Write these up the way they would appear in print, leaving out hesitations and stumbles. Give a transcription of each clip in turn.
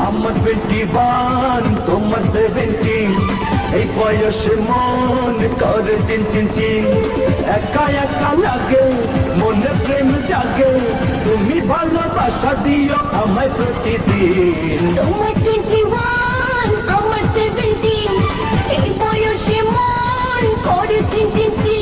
আমার 21 তোমার 17, এই বয়সে মন করে চিন চিন চিন। একা একা লাগে মনে প্রেম জাগে, তুমি ভালোবাসা দিও আমায় প্রতিদিন। তোমার 21 আমার 17, এই বয়সে মন করে চিন চিন চিন।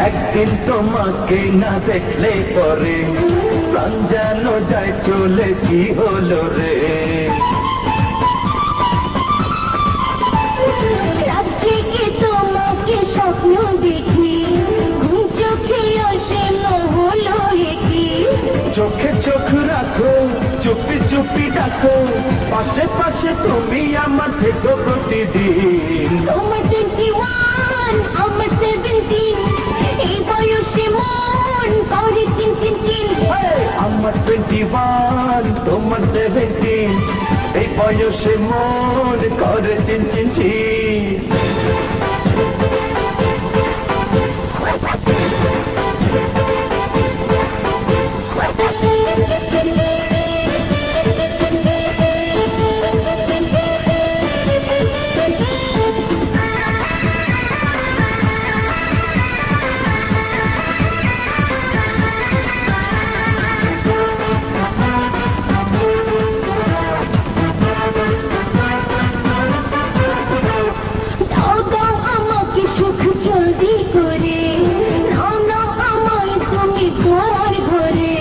একদিন তোমাকে না দেখলে পরে প্রাণ যেন যায় চলে, কি হলো রে? রাত জেগে তোমাকে স্বপ্ন দেখি, ঘুম চোখে আসে হলো কি। চোখে চোখ রাখো, চুপি চুপি ডাকো, পাশে পাশে তুমি আমার থেকো প্রতিদিন। তোমার 21 আমার 17, এই বয়সে মন করে চিন চিন চিন। আমার 21 তোমার 17, এই বয়সে মন করে চিন চিন চিন। দাও দাও আমাকে সুখ জলদি করে, নাও নাও আমায় তুমি তোমার ঘরে।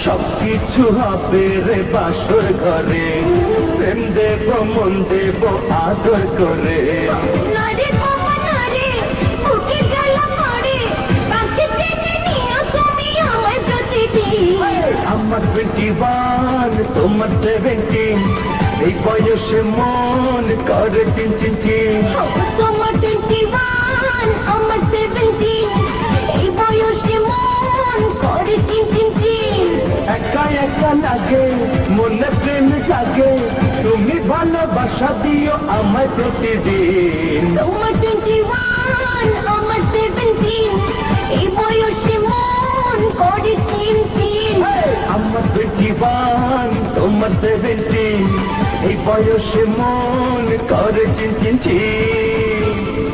সবকিছু হবে রে বাসর ঘরে, প্রেম দেব মন দেব আদর করে। নারে বাবা নারে, বুকে জ্বালা করে, কাছে টেনে নিও তুমি আমায় প্রতিদিন। আমার 21 তোমার 17, এই বয়সে মন করে চিন চিন চিন। তোমার 21 আমার 17, এই বয়সে মন করে চিন চিন চিন। একা একা লাগে মনে প্রেম জাগে, তুমি ভালোবাসা দিও আমায় প্রতিদিন। তোমার 21 আমার 17, এই বয়সে মন করে চিন চিন। আমার 21 তোমার 17, এই বয়সে মন করে চিন চিন চিন।